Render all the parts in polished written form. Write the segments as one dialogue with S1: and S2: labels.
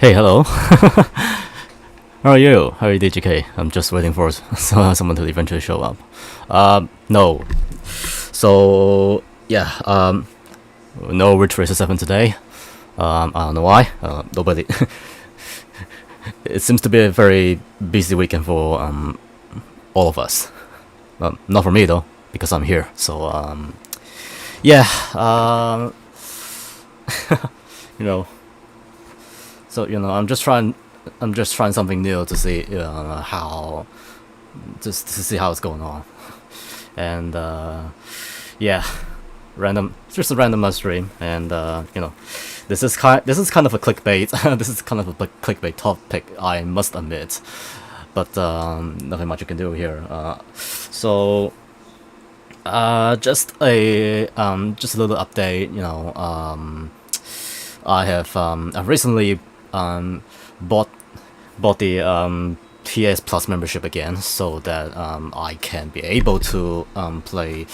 S1: Hey, hello. How are you? How are you, DGK? I'm just waiting for someone to eventually show up. No. So, yeah, no Ridge Racer 7 today. I don't know why. Nobody. It seems to be a very busy weekend for all of us. Not for me though, because I'm here. So, yeah. You know. So I'm just trying something new to see how, just to see how it's going on, and yeah, just a random stream, and this is kind of a clickbait. This is kind of a clickbait topic, I must admit, but nothing much you can do here. So just a little update. I've recently bought the PS Plus membership again, so that I can be able to play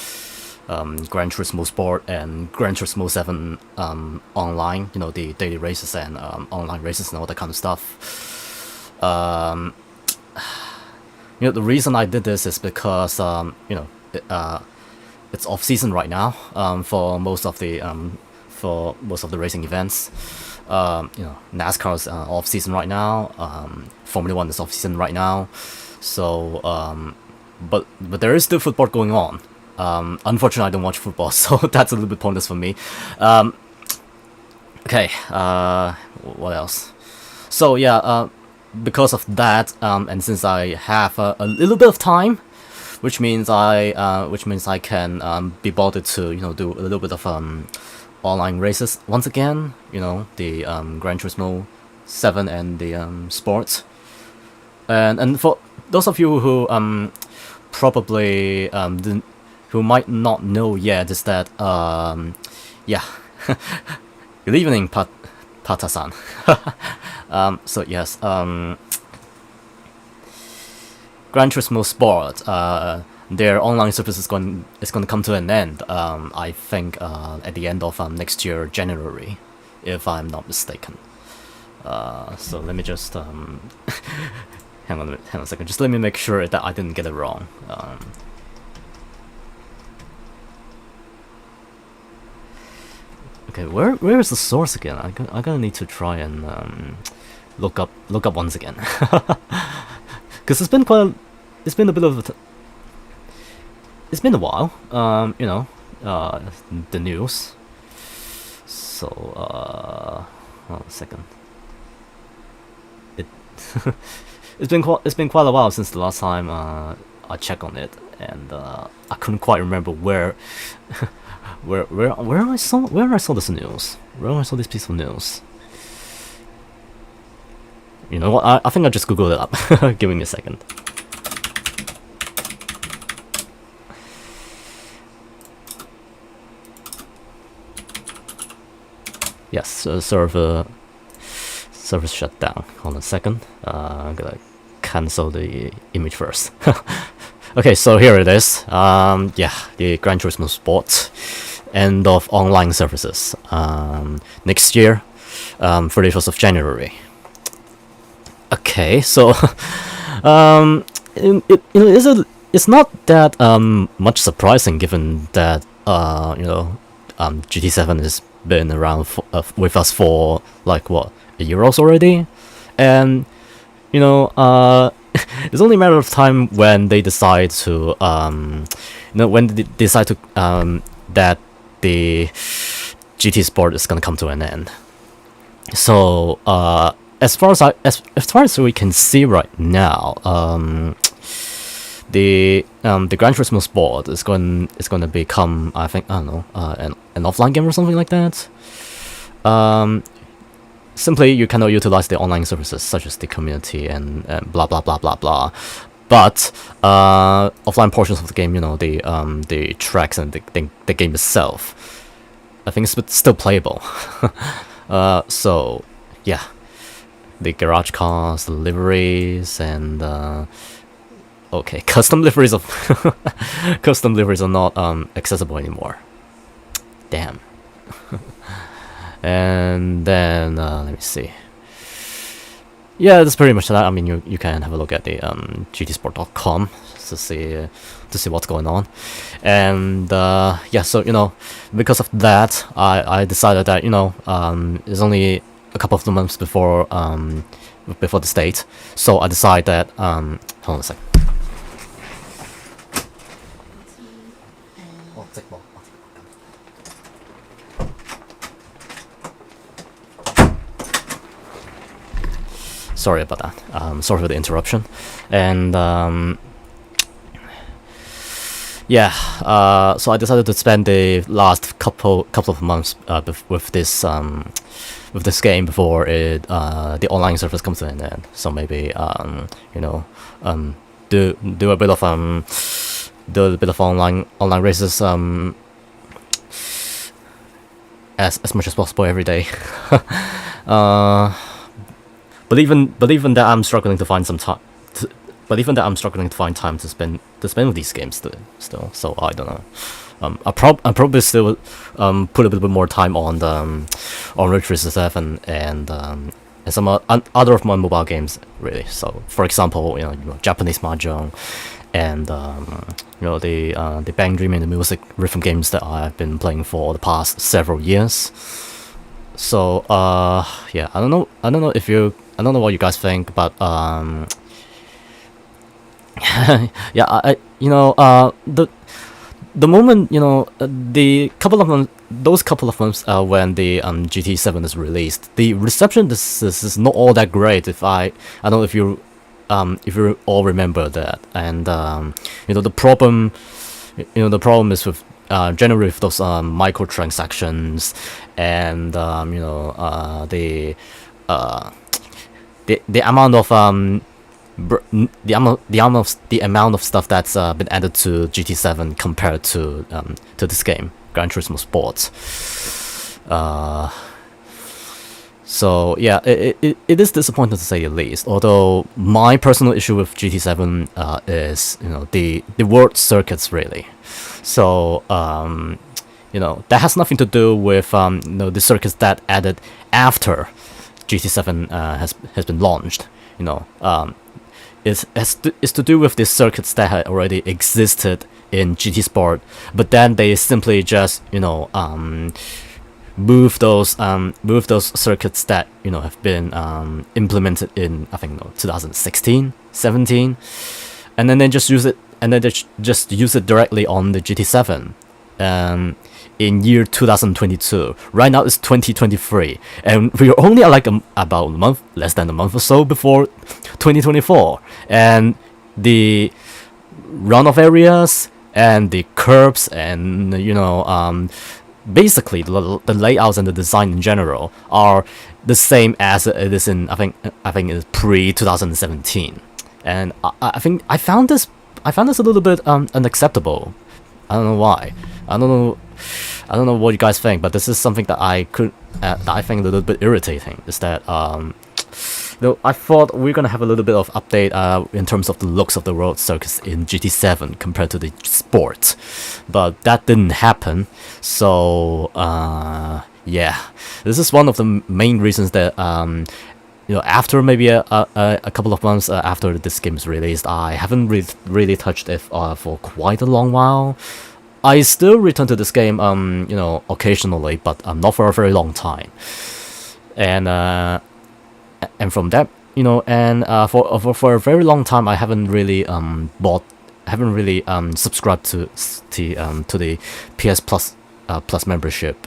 S1: Gran Turismo Sport and Gran Turismo 7 online. The daily races and online races and all that kind of stuff. The reason I did this is because it's off season right now for most of the racing events. NASCAR's off season right now. Formula One is off season right now. So, but there is still football going on. Unfortunately, I don't watch football, so that's a little bit pointless for me. Okay. What else? So yeah. Because of that, and since I have a little bit of time, which means I can be bothered to do a little bit of online races once again. The Gran Turismo 7 and the sports. And for those of you who probably who might not know yet, is that yeah. Good evening, Pata-san. So yes, Gran Turismo Sport, their online service is going to come to an end. I think at the end of next year, January, if I'm not mistaken. So let me just hang on a second. Just let me make sure that I didn't get it wrong. Okay, where is the source again? I'm gonna need to try and look up once again, because it's been a bit of it's been a while. The news. So hold on a second. It's been quite a while since the last time I checked on it, and I couldn't quite remember where I saw this news. Where I saw this piece of news. You know what? I think I just googled it up. Give me a second. Yes, server shut down. Hold on a second. I'm gonna cancel the image first. Okay, so here it is. Yeah, the Gran Turismo Sport end of online services. Next year, 31st of January. Okay, so it's not that much surprising, given that GT7 has been around with us for like what, a year already, and it's only a matter of time when they decide to that the GT Sport is gonna come to an end. So as far as we can see right now, the Gran Turismo Sport is going to become, I don't know, an offline game or something like that. Simply, you cannot utilize the online services such as the community and blah blah blah blah blah. But offline portions of the game, the tracks and the game itself, I think it's still playable. So yeah, the garage cars, the liveries, and okay, custom liveries are not accessible anymore. Damn. And then let me see. yeah, that's pretty much that. I mean, you can have a look at the gtsport.com to see what's going on, and yeah, so because of that, I decided that it's only a couple of months before the state, so I decided that hold on a sec. Sorry about that. Sorry for the interruption, and yeah. So I decided to spend the last couple of months with this game before the online service comes to an end. So maybe do a bit of online races as much as possible every day. But even that I'm struggling to find some time. But even that I'm struggling to find time to spend with these games still. So I don't know. I probably still put a little bit more time on Ridge Racer 7 and some other of my mobile games really. So for example, Japanese mahjong and the Bang Dream and the music rhythm games that I've been playing for the past several years. So yeah, I don't know what you guys think, but yeah, the moment those couple of months when the GT7 is released, the reception is not all that great. I don't know if you all remember that, and the problem is with generally with those microtransactions and the amount of the amount of stuff that's been added to GT7 compared to this game, Gran Turismo Sport. So yeah, it is disappointing to say the least. Although my personal issue with GT7 is the world circuits really. So that has nothing to do with the circuits that added after GT7 has been launched. It's to do with the circuits that had already existed in GT Sport, but then they simply just move those circuits that have been implemented in I think 2016, 17, and then they just use it directly on the GT7 in year 2022. Right now it's 2023, and we're only like about a month, less than a month or so before 2024, and the runoff areas and the curbs and basically the layouts and the design in general are the same as it is in I think it's pre 2017, and I think I found this a little bit unacceptable. I don't know why. I don't know what you guys think, but this is something that I find a little bit irritating. Is that I thought we are gonna have a little bit of update in terms of the looks of the road circuits in GT7 compared to the Sport, but that didn't happen. So yeah, this is one of the main reasons that after maybe a couple of months after this game is released, I haven't really touched it for quite a long while. I still return to this game occasionally, but not for a very long time. And from that, for a very long time, I haven't really subscribed to the PS Plus membership,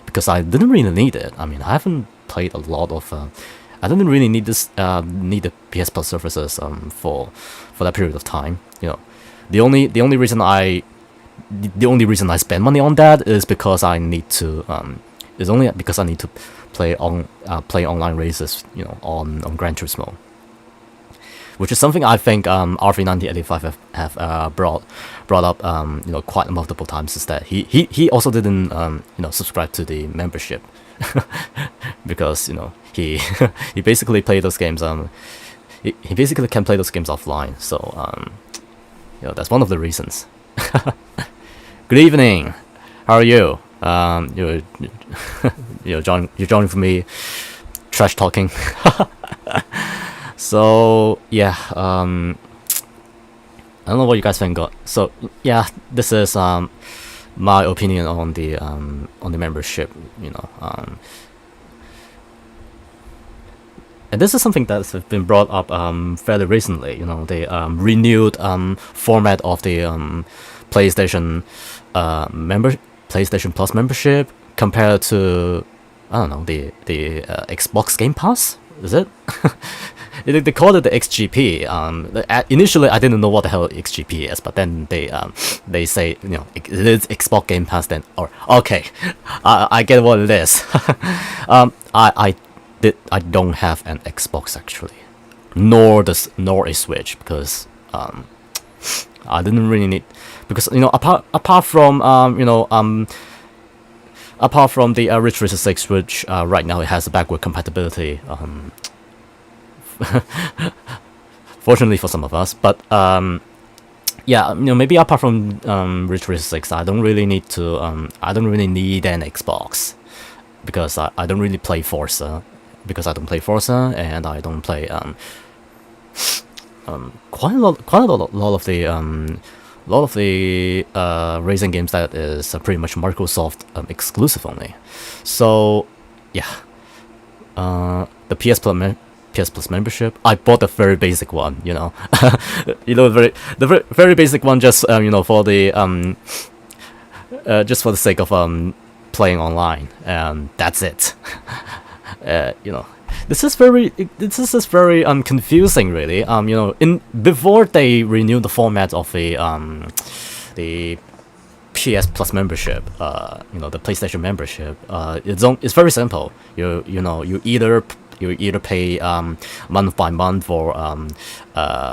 S1: because I didn't really need it. I mean, I haven't played a lot of. I didn't really need the PS Plus services for that period of time. The only reason I spend money on that is because I need to play online races, on Gran Turismo, which is something I think RV1985 have brought up quite multiple times. Is that he also didn't subscribe to the membership because he he basically played those games he basically can play those games offline. So that's one of the reasons. Good evening. How are you? You're joining for me, trash talking. So yeah, I don't know what you guys think. So yeah, this is my opinion on the membership. You know, and this is something that's been brought up fairly recently. You know, the renewed format of the PlayStation member PlayStation Plus membership compared to, I don't know, the Xbox Game Pass. Is it? They called it the XGP. Initially, I didn't know what the hell XGP is, but then they say, you know, it is Xbox Game Pass. Then, or okay, I get what it is. I don't have an Xbox actually, nor a Switch, because I didn't really need, because you know, apart from apart from the Ridge Racer 6, which right now it has a backward compatibility. Fortunately for some of us, but yeah, you know, maybe apart from Ridge Racer 6, I don't really need to I don't really need an Xbox, because I don't really play Forza, because I don't play Forza, and I don't play quite a lot of the racing games that is pretty much Microsoft exclusive only. So yeah, the PS Plus membership, I bought the very basic one, you know. You know, the very basic one, just you know, for the just for the sake of playing online, and that's it. You know, this is very confusing, really. You know, before they renew the format of the PS Plus membership, you know, the PlayStation membership, it's very simple. You know, you either pay month by month for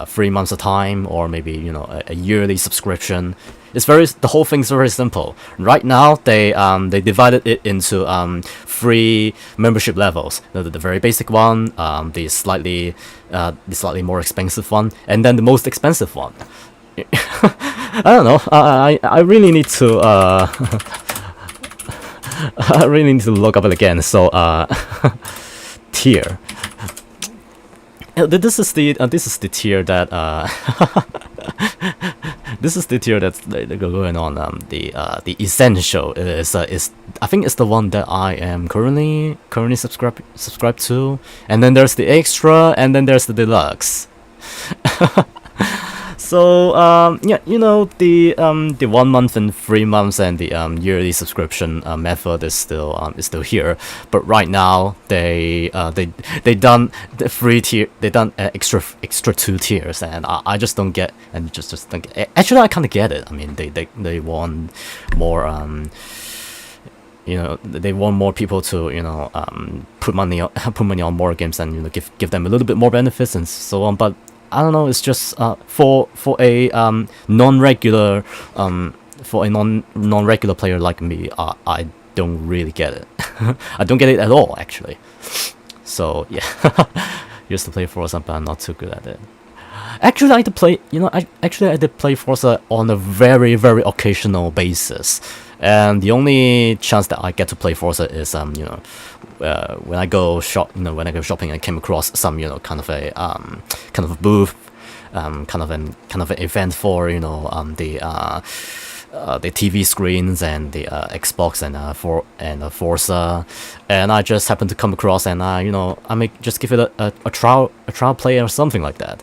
S1: 3 months at a time, or maybe, you know, a yearly subscription. The whole thing's very simple. Right now they divided it into 3 membership levels. The very basic one, the slightly more expensive one, and then the most expensive one. I don't know. I really need to I really need to look up it again. So tier. This is the tier that this is the tier that's going on. The essential is I think it's the one that I am currently subscribed to, and then there's the extra, and then there's the deluxe. So yeah, you know, the 1 month and 3 months and the yearly subscription method is still here, but right now they done the free tier, they done extra 2 tiers, and I just don't get, and just don't get, actually I kind of get it. I mean, they want more you know, they want more people to, you know, put money on more games, and, you know, give them a little bit more benefits and so on, but I don't know. It's just for a non-regular non-regular player like me, I don't really get it. I don't get it at all, actually. So yeah, used to play Forza, but I'm not too good at it. Actually, I did play. You know, I did play Forza on a very occasional basis, and the only chance that I get to play Forza is you know, when I go shopping, I came across some, you know, kind of a booth, kind of an event for, you know, the TV screens and the Xbox and Forza, and I just happened to come across, and you know, I may just give it a trial play or something like that.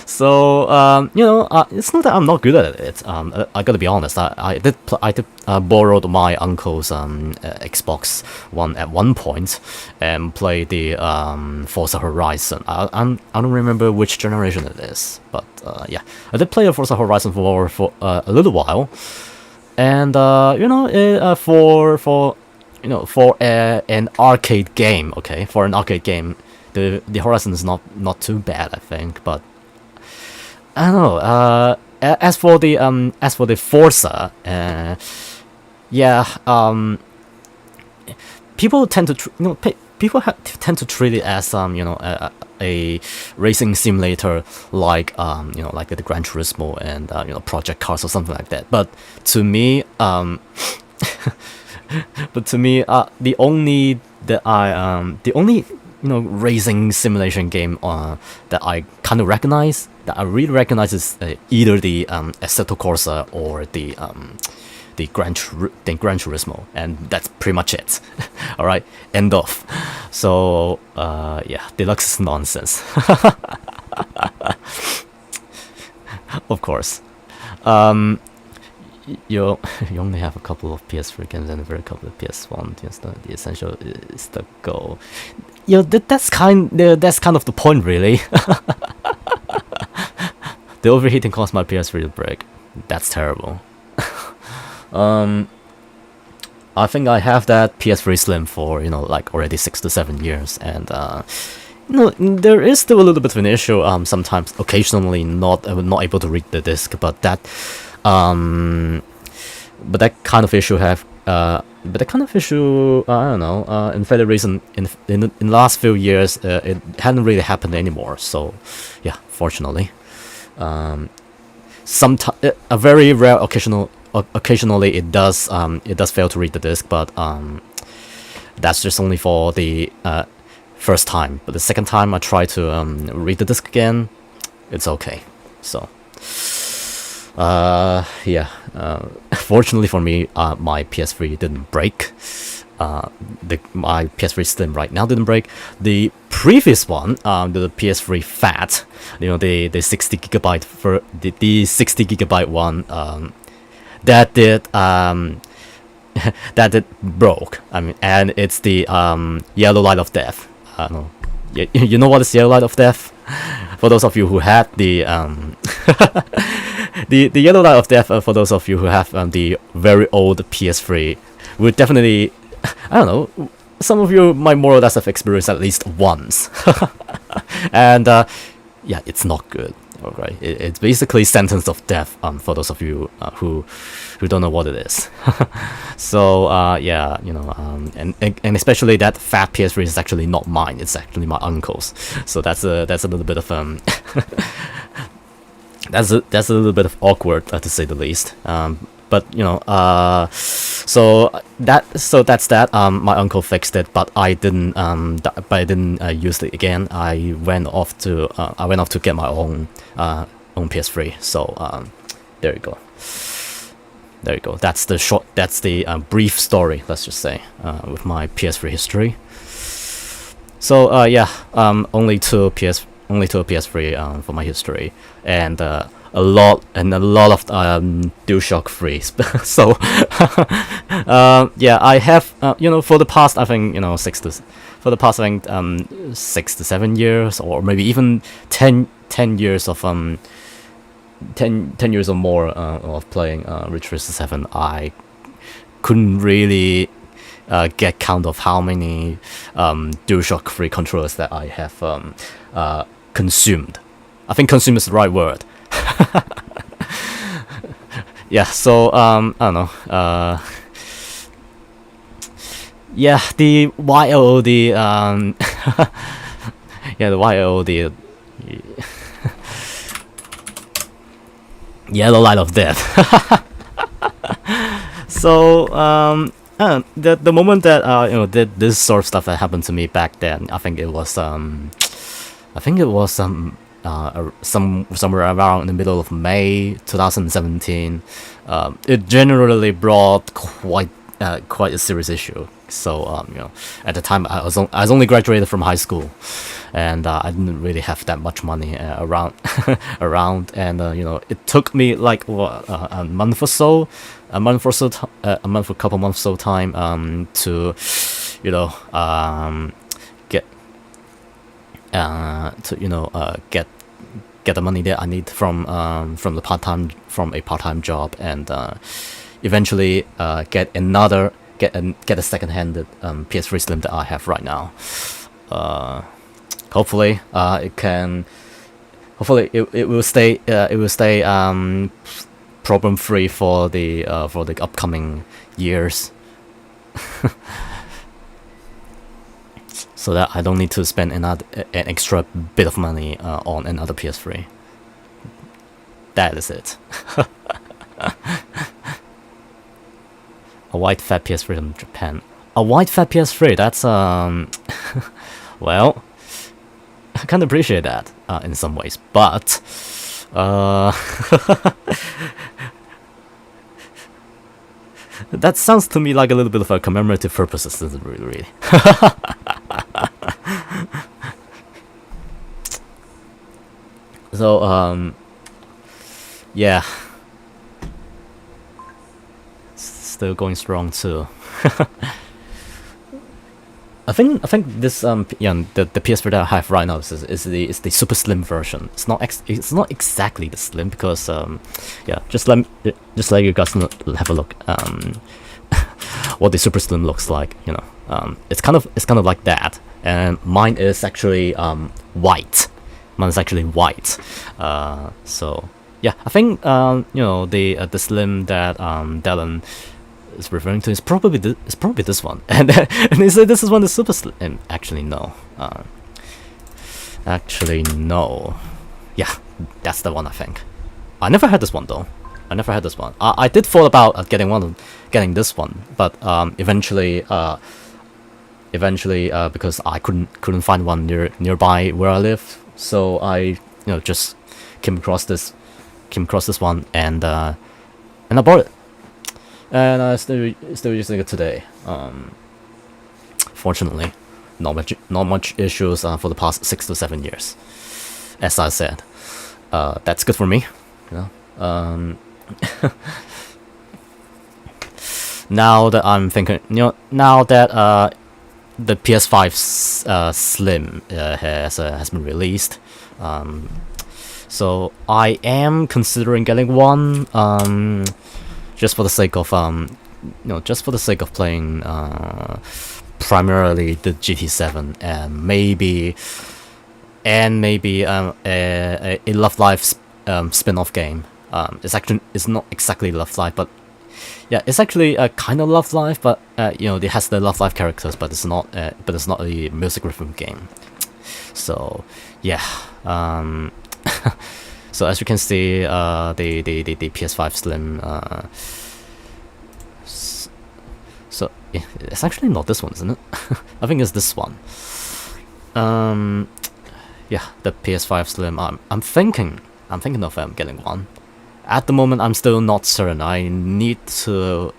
S1: So you know, it's not that I'm not good at it. I gotta be honest. I did borrowed my uncle's Xbox One at one point and played the Forza Horizon. I don't remember which generation it is, but yeah, I did play the Forza Horizon for a little while, and you know, for an arcade game, okay, for an arcade game, the Horizon is not too bad, I think, but I don't know. As for the Forza, yeah, people tend to tend to treat it as you know, a racing simulator, like you know, like the Gran Turismo and you know, Project Cars or something like that. But to me, the only racing simulation game that I kind of recognize, that I really recognize, is either the Assetto Corsa or the Gran Turismo, and that's pretty much it. All right, end of. So yeah, Deluxe is nonsense. Of course. You only have a couple of PS3 games and a very couple of PS1. Just the essential is the goal. That's kind of the point, really. The overheating caused my PS3 to break. That's terrible. I think I have that PS3 Slim for like already 6 to 7 years, and there is still a little bit of an issue. Sometimes, occasionally, not able to read the disc, but that kind of issue I don't know. In fairly recent, in the last few years, it hadn't really happened anymore. So, yeah, fortunately, sometimes a very rare occasionally it does fail to read the disc, but that's just only for the first time. But the second time I try to read the disc again, it's okay. So yeah, fortunately for me, my PS3 didn't break. My PS3 Slim right now didn't break. The previous one, the PS3 Fat, the 60 gigabyte for the 60 gigabyte one, that did broke. I mean, and it's the Yellow Light of Death. No, you know what is Yellow Light of Death? For those of you who had the the Yellow Light of Death, for those of you who have the very old PS3, would definitely, I don't know, some of you might more or less have experienced at least once. And yeah, it's not good. Okay, it's basically sentence of death for those of you who don't know what it is. So yeah, and especially that fat PS3 is actually not mine, it's actually my uncle's. So that's a little bit of that's a little bit of awkward, to say the least. But so that's that. My uncle fixed it, but I didn't use it again. I went off to get my own PS3. So there you go. That's the brief story, let's just say, with my PS3 history. So yeah, only two PS3 for my history, and a lot of DualShock 3. So yeah, I have for the past, I think 6 to 7 years, or maybe even 10 years of 10 years or more of playing Ridge Racer 7. I couldn't really get count of how many DualShock 3 controllers that I have consumed. I think consume is the right word. Yeah, so I don't know. Yeah, the YOD yeah, the YOD Yellow Light of Death. So the moment that this sort of stuff that happened to me back then, I think it was somewhere around the middle of May 2017. It generally brought quite a serious issue. So at the time I was only graduated from high school, and I didn't really have that much money around, and it took me like a month or so, a couple months so time to get the money that I need from a part-time job, and eventually get a second-handed PS3 Slim that I have right now. Hopefully it will stay problem-free for the upcoming years. So that I don't need to spend an extra bit of money on another PS3. That is it. A white fat PS3 from Japan. A white fat PS3. That's Well, I kind of appreciate that in some ways, but that sounds to me like a little bit of a commemorative purpose, doesn't really. So yeah, still going strong too. I think this yeah, the PS4 that I have right now is the super slim version. It's not exactly the slim because yeah, just let you guys have a look what the super slim looks like. You know, it's kind of like that, and mine is actually white. Mine is actually white. So yeah, I think you know, the slim that Dylan is referring to is probably this one, and they say this is one the super slim. And actually no, yeah, that's the one. I think I never had this one though. I did thought about getting this one, but eventually because I couldn't find one nearby where I live, so I just came across this one, and I bought it. And I still using it today. Fortunately, not much issues for the past 6 to 7 years. As I said, that's good for me. You know. Now that I'm thinking, now that the PS5 Slim has been released, so I am considering getting one. Just for the sake of playing primarily the GT7 and maybe a Love Live spin-off game. It's not exactly Love Live, but yeah, it's actually a kind of Love Live, but it has the Love Live characters, but it's not a music rhythm game. So yeah, so as you can see, the PS5 Slim. So it's actually not this one, isn't it? I think it's this one. Yeah, the PS5 Slim. I'm thinking of getting one. At the moment, I'm still not certain. I need to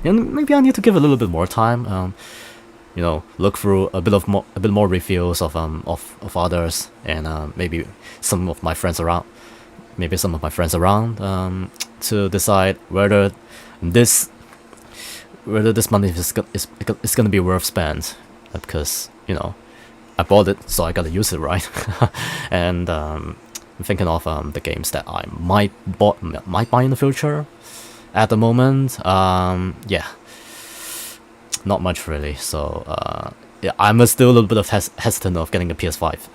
S1: maybe I need to give it a little bit more time. Look through a bit more reviews of others, and maybe some of my friends around, to decide whether this money is gonna be worth spent, because I bought it, so I gotta use it, right? And I'm thinking of the games that I might buy in the future. At the moment, yeah, not much really. So yeah, I'm still a little bit of hesitant of getting a PS5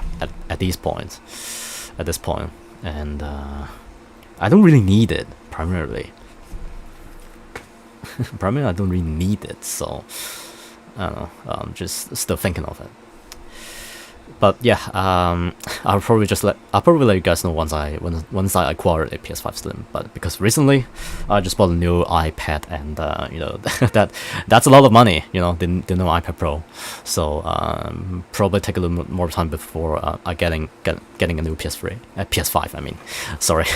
S1: at this point, and I don't really need it primarily. Primarily, I don't really need it, so I don't know. I'm just still thinking of it. But yeah, I'll probably let you guys know once I acquire a PS5 Slim. But because recently I just bought a new iPad, and that's a lot of money, the new iPad Pro. So probably take a little more time before I getting a new PS5. I mean, sorry.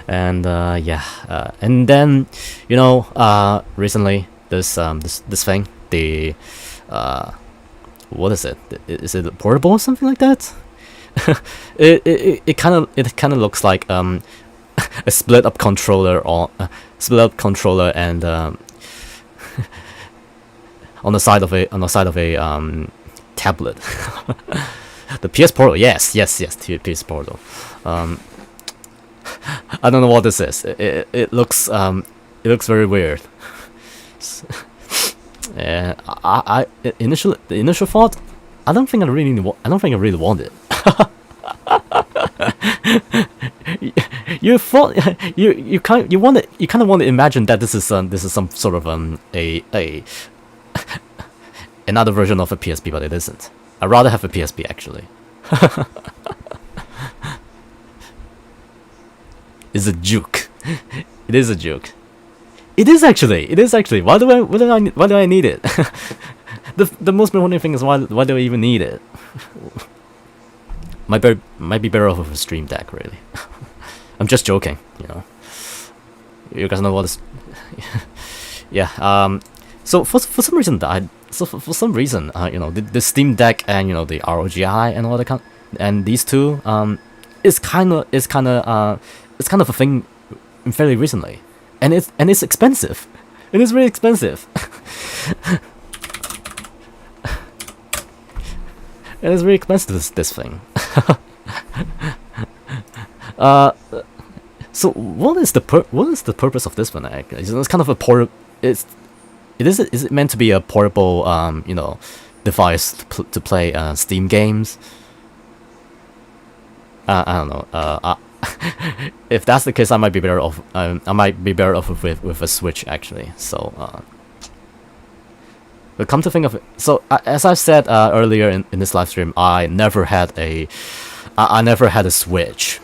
S1: And yeah, and then recently this thing, the what is it? Is it portable or something like that? it kind of looks like a split up controller and on the side of a tablet. The PS Portal, yes, PS Portal. I don't know what this is. It looks very weird. I the initial thought, I don't think I really want it. You thought you kind of want to imagine that this is some sort of a another version of a PSP, but it isn't. I'd rather have a PSP actually. It's a joke. It is a joke. It is actually. Why do I need it? the most important thing is why do I even need it? Might be better off with a Stream Deck, really. I'm just joking, you know. You guys know what is. Yeah. So for some reason for some reason you know, the Steam Deck and, you know, the ROGI and all that and these two is kind of a thing fairly recently, and it's expensive. It is really expensive. It is really expensive, this thing. So what is the purpose of this one? Actually, it's kind of a is it meant to be a portable you know, device to play Steam games? I don't know. If that's the case, I might be better off. I might be better off with a Switch, actually. So, but come to think of it, so as I said earlier in this live stream, I never had a Switch.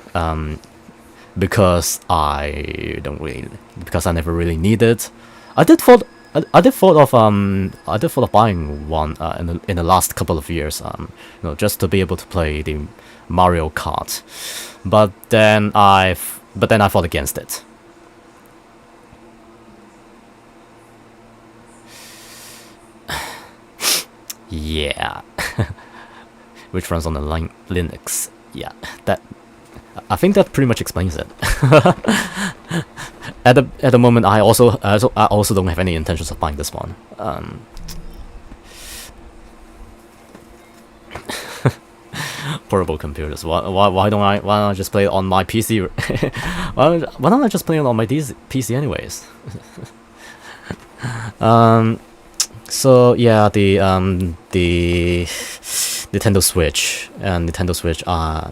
S1: Because I never really needed. I did thought of buying one in the last couple of years, you know, just to be able to play the Mario Kart, but then I fought against it. Yeah. Which runs on the Linux. Yeah, I think that pretty much explains it. At the moment, I also don't have any intentions of buying this one. Portable computers. Why don't I just play it on my PC? why don't I just play it on my PC anyways? So yeah, the Nintendo Switch and Nintendo Switch. I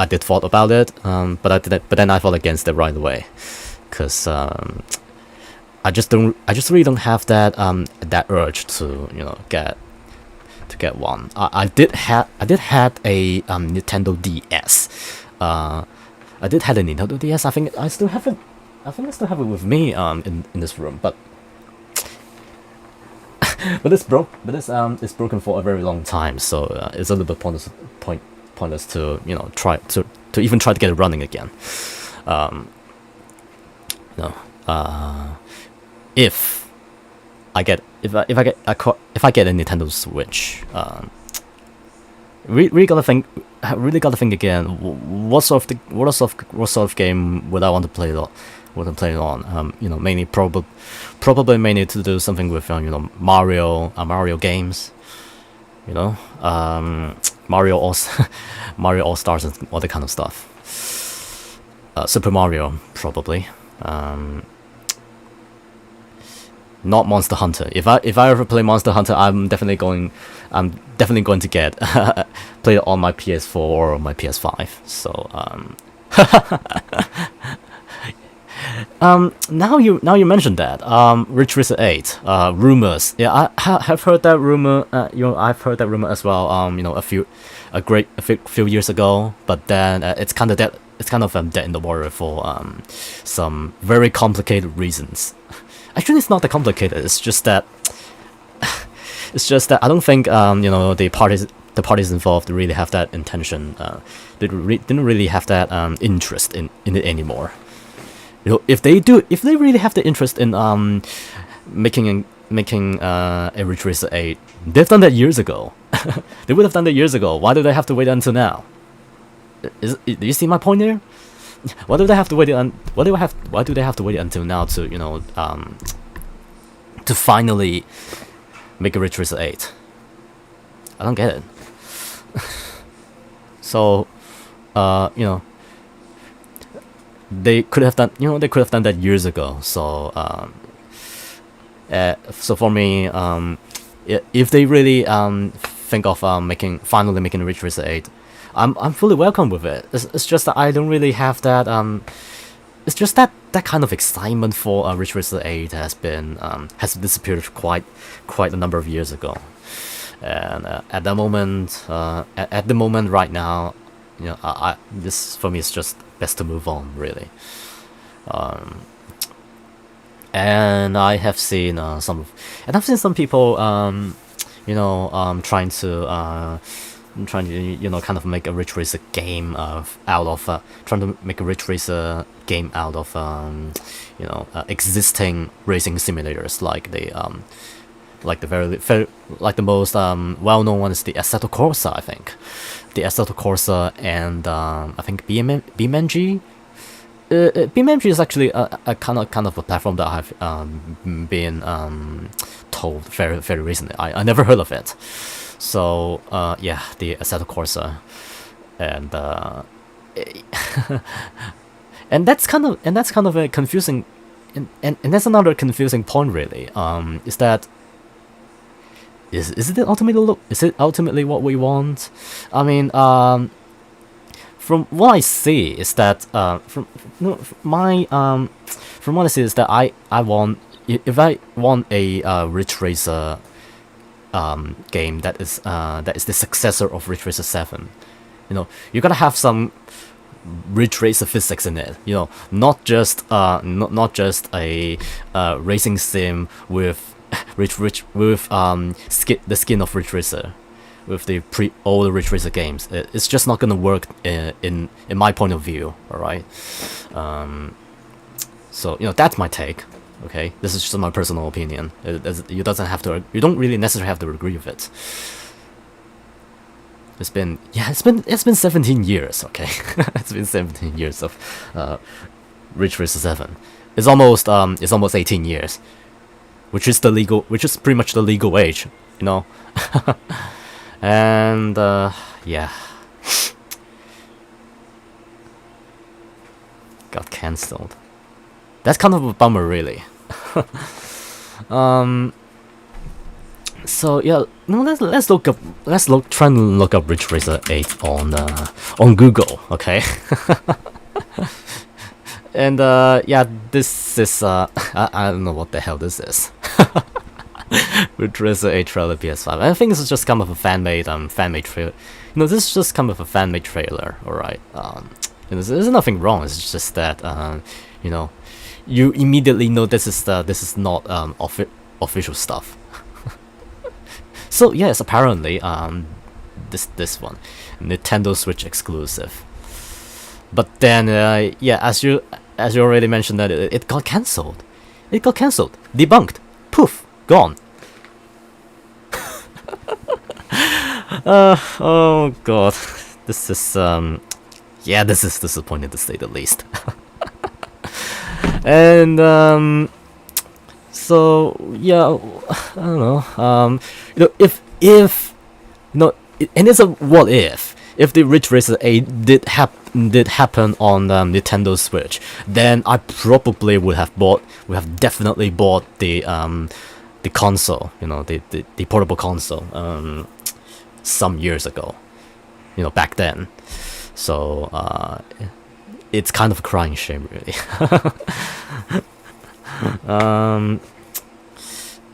S1: did thought about it, but then I fought against it right away, cause I just really don't have that that urge to, you know, get one. I did have a Nintendo DS. I did have a Nintendo DS. I think I still have it. I think I still have it with me in this room, but it's broken for a very long time, so it's a little bit pointless to, you know, try to even try to get it running again. No. If I get a Nintendo Switch, really gotta think again. What sort of game would I want to play it on? You know, probably may need to do something with you know, Mario games. You know, Mario All Stars and all that kind of stuff. Super Mario, probably. Not Monster Hunter. If I ever play Monster Hunter, I'm definitely going to get play it on my PS4 or my PS5. So now you mentioned that Ridge Racer 8 rumors. Yeah, I have heard that rumor. You know, I've heard that rumor as well. You know, a few years ago, but then it's kind of dead. It's kind of dead in the water for some very complicated reasons. Actually, it's not that complicated. It's just that I don't think you know, the parties involved really have that intention. They didn't really have that interest in it anymore. You know, if they really have the interest in making a Ridge Racer 8, they've done that years ago. They would have done that years ago. Why do they have to wait until now? Do you see my point there? Why do they have to wait until now to, you know, to finally make a Ridge Racer 8? I don't get it. So you know, they could have done that years ago. So so for me, if they really think of finally making a Ridge Racer 8, I'm fully welcome with it. It's just that I don't really have that it's just that kind of excitement for Ridge Racer 8 has disappeared quite a number of years ago. And at the moment right now, you know, this for me is just best to move on, really. And I've seen some people trying to kind of make a Ridge Racer game out of trying to make a Ridge Racer game out of existing racing simulators, like the most well-known one is the Assetto Corsa, I think. The Assetto Corsa and I think BeamNG. BeamNG is actually a kind of a platform that I've been told very very recently. I never heard of it. So yeah, the Assetto Corsa, and and that's kind of a confusing, and that's another confusing point really. Is that is it ultimately what we want? I mean, from what I see is that from what I see is that I want, if I want a Ridge Racer game that is the successor of Ridge Racer 7, you gotta have some Ridge Racer physics in it, not just a racing sim with the skin of Ridge Racer, with the older Ridge Racer games. It's just not gonna work in my point of view. All right, so that's my take. Okay, this is just my personal opinion. You don't really necessarily have to agree with it. It's been 17 years. Okay, it's been 17 years of Ridge Racer 7. It's almost 18 years, which is pretty much the legal age, and yeah, got cancelled. That's kind of a bummer, really. So yeah, try and look up Ridge Racer 8 on Google, okay? And yeah, this is I don't know what the hell this is. Ridge Racer 8 trailer PS5. I think this is just kind of a fan-made trailer. This is just kind of a fan-made trailer, alright. There's nothing wrong. It's just that you immediately know this is not official stuff. So yes, apparently this one, Nintendo Switch exclusive. But then yeah, as you already mentioned, that it got cancelled. Debunked. Poof, gone. Oh god, this is disappointing to say the least. And so yeah, I don't know. If and it's a what if the Ridge Racer 8 did happen on Nintendo Switch, then I probably would have definitely bought the console, the portable console, some years ago, back then. So it's kind of a crying shame, really.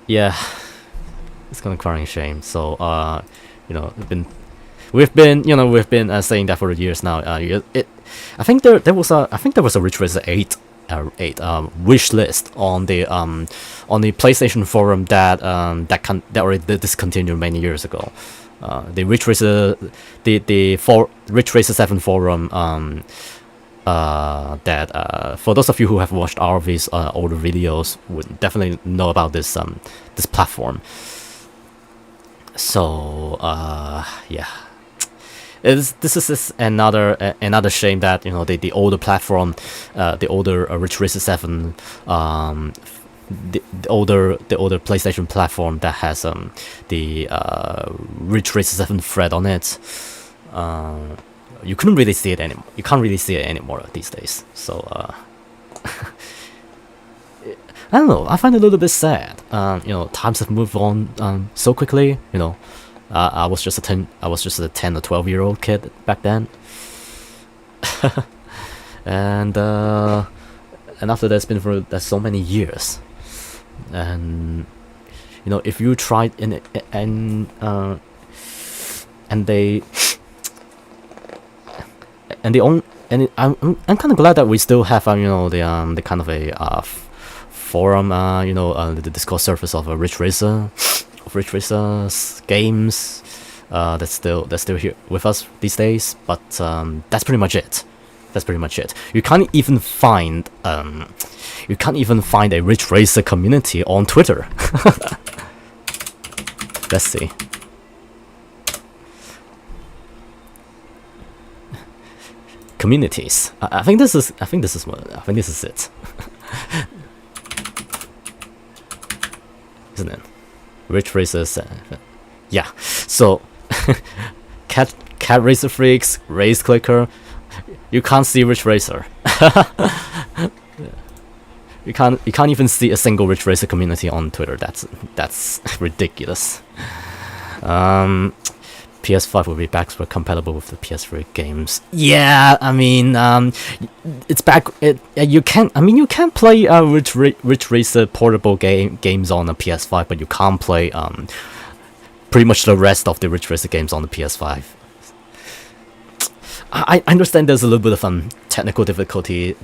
S1: Yeah, it's kind of crying shame. So we've been saying that for years now. I think there was a Ridge Racer 8 wish list on the PlayStation forum that already discontinued many years ago. The Ridge Racer Ridge Racer 7 forum, that for those of you who have watched RV's older videos would definitely know about this platform. So yeah, this is another shame that the older platform, the older Ridge Racer 7, the older PlayStation platform that has the Ridge Racer 7 thread on it, you couldn't really see it anymore. You can't really see it anymore these days. So I don't know. I find it a little bit sad. Times have moved on so quickly. I was just a 10 or 12-year-old kid back then. And after that's been for so many years. And if you tried and I'm kind of glad that we still have the kind of a forum, the Discord service of a Ridge Racer of Ridge Racer's games that's still here with us these days. But that's pretty much it. That's pretty much it. You can't even find a Ridge Racer community on Twitter. Let's see. Communities. I think this is it. Isn't it? Ridge Racers. Yeah. So, cat racer freaks, race clicker. You can't see Ridge Racer. You can't even see a single Ridge Racer community on Twitter. That's ridiculous. PS5 will be backward compatible with the PS3 games. Yeah, I mean, it's back. You can play Ridge Racer portable games on the PS5, but you can't play pretty much the rest of the Ridge Racer games on the PS5. I understand there's a little bit of technical difficulty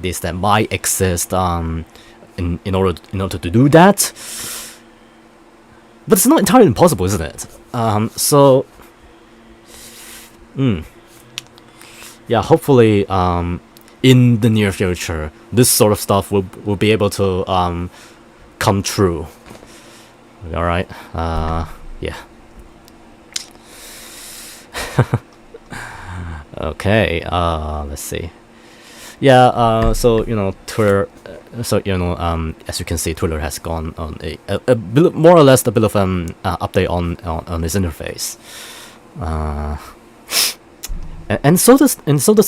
S1: that might exist in order to do that, but it's not entirely impossible, isn't it? Yeah, hopefully in the near future this sort of stuff will be able to come true. All right. Yeah. Okay, let's see. Yeah, so Twitter. So as you can see, Twitter has gone on a bit, more or less a bit of update on this interface. And so does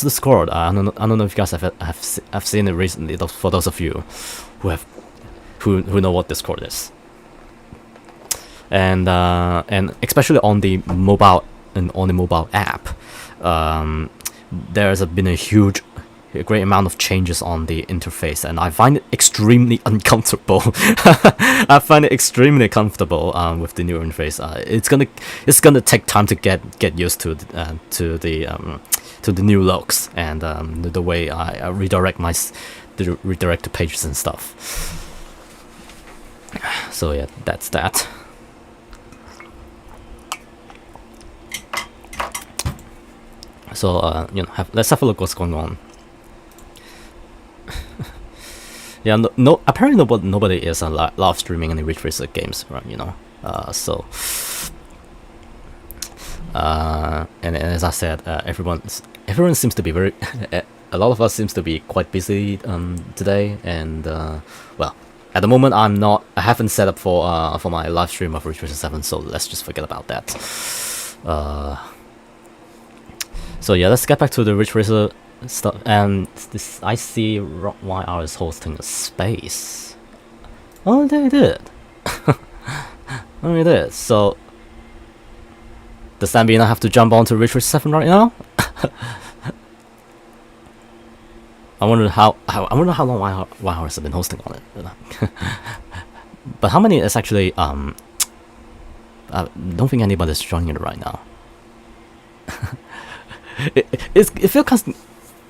S1: Discord. I don't know if you guys have seen it recently. For those of you who know what Discord is, and especially on the mobile app. There's been a great amount of changes on the interface, and I find it extremely uncomfortable. I find it extremely comfortable with the new interface. It's gonna take time to get used to the new looks and the way I redirect to pages and stuff. So yeah, that's that. So let's have a look what's going on. Yeah, no. Apparently, nobody is live streaming any Ridge Racer games, right? And as I said, everyone seems to be very. A lot of us seems to be quite busy today, and well, at the moment I haven't set up for my live stream of Ridge Racer 7, so let's just forget about that. So yeah, let's get back to the Ridge Racer stuff. And this, I see YR is hosting a space. Oh, they did. Oh, they did. So does that mean I have to jump onto Ridge Racer 7 right now? I wonder how long YR has been hosting on it. But how many is actually I don't think anybody's joining it right now. It feels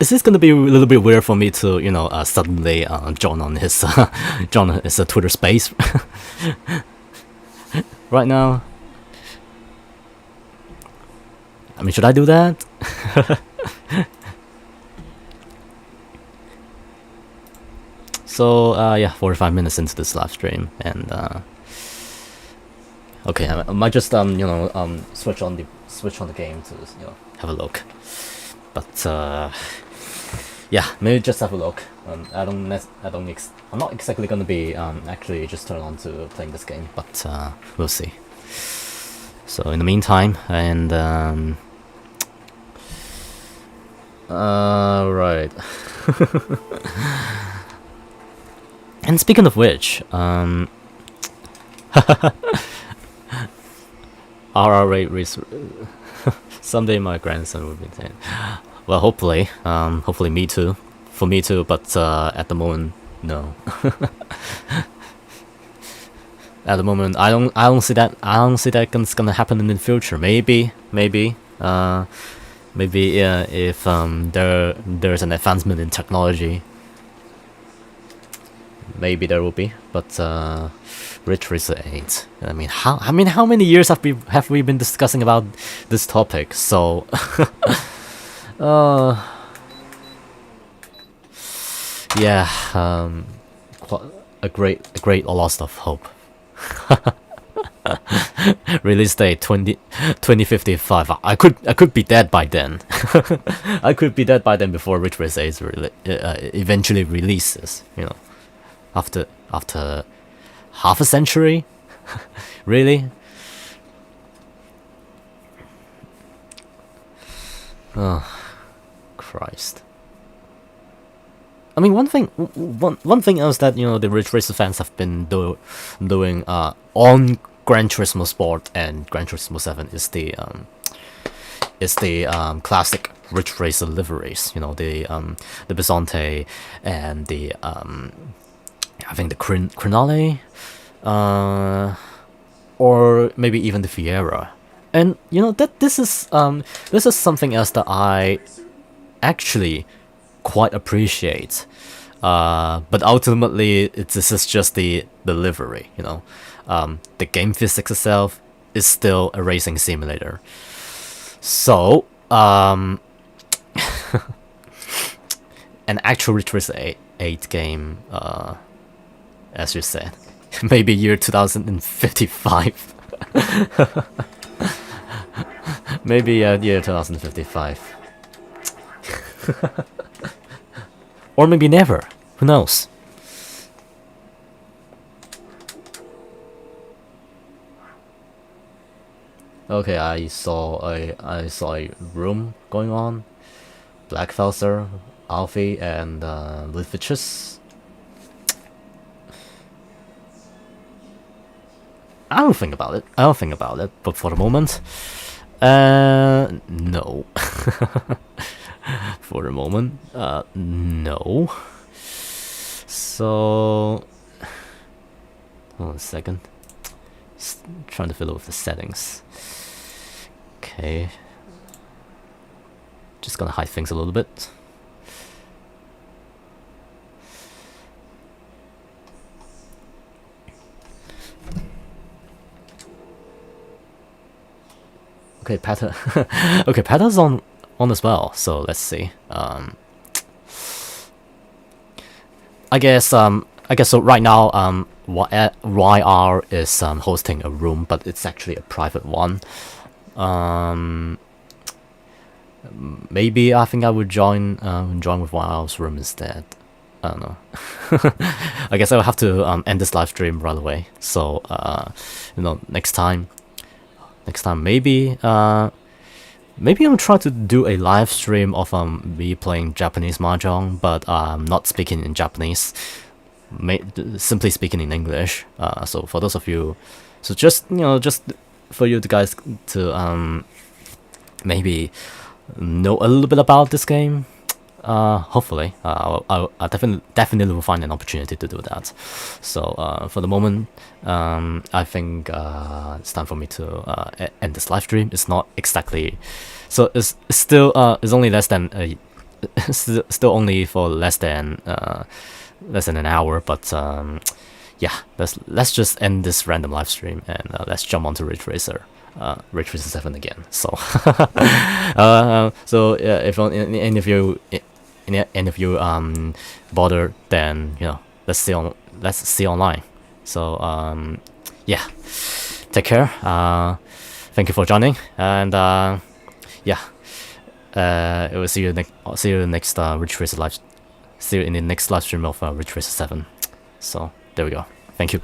S1: is this gonna be a little bit weird for me to suddenly join on his Twitter space right now? I mean, should I do that? So yeah, 45 minutes into this live stream, and okay, I might just switch on the game to have a look. But yeah, maybe just have a look. I'm not exactly gonna be actually just turn on to playing this game, but we'll see. So in the meantime, and right. And speaking of which, RR race. Someday my grandson will be 10. Well, hopefully me too. For me too, but at the moment, no. At the moment, I don't see that. It's gonna happen in the future. Maybe. If there's an advancement in technology. maybe there will be, but Ridge Racer 8. I mean, how many years have we been discussing about this topic? So, yeah, a great loss of hope. Release date 2055. I could be dead by then. I could be dead by then before Ridge Racer 8 eventually releases. You know, after half a century, really. Oh, Christ. I mean, one thing else that the Ridge Racer fans have been doing on Gran Turismo Sport and Gran Turismo 7 is the classic Ridge Racer liveries. You know, the Bisonte and the I think the Crenale, or maybe even the Fiera, and that this is something else that I actually quite appreciate, but ultimately this is just the livery. The game physics itself is still a racing simulator, so an actual Ridge Racer 8 game, as you said, maybe year 2055. Maybe year 2055. Or maybe never. Who knows? Okay, I saw a room going on. Black Felser, Alfie, and Litvicious. I'll think about it. But for the moment, no. For the moment, no. So, hold on a second. Just trying to fiddle with the settings. Okay. Just gonna hide things a little bit. Okay, Pata. Okay, Pata's on as well. So let's see. I guess so. Right now, YR is hosting a room, but it's actually a private one. Maybe I think I would join with YR's room instead. I don't know. I guess I'll have to end this live stream right away. So next time maybe I'll try to do a live stream of me playing Japanese mahjong, but not speaking in Japanese, simply speaking in English. So for those of you, just for you guys to maybe know a little bit about this game. Hopefully, I definitely will find an opportunity to do that. So for the moment, I think it's time for me to end this live stream. It's not exactly, so it's still it's only less than still only for less than an hour. But yeah, let's just end this random live stream and let's jump onto Ridge Racer 7 again. So if any of you bother, then let's see online. So yeah, take care. Thank you for joining, and yeah, we'll see you in the next Ridge Racer live. See you in the next live stream of Ridge Racer 7. So there we go. Thank you.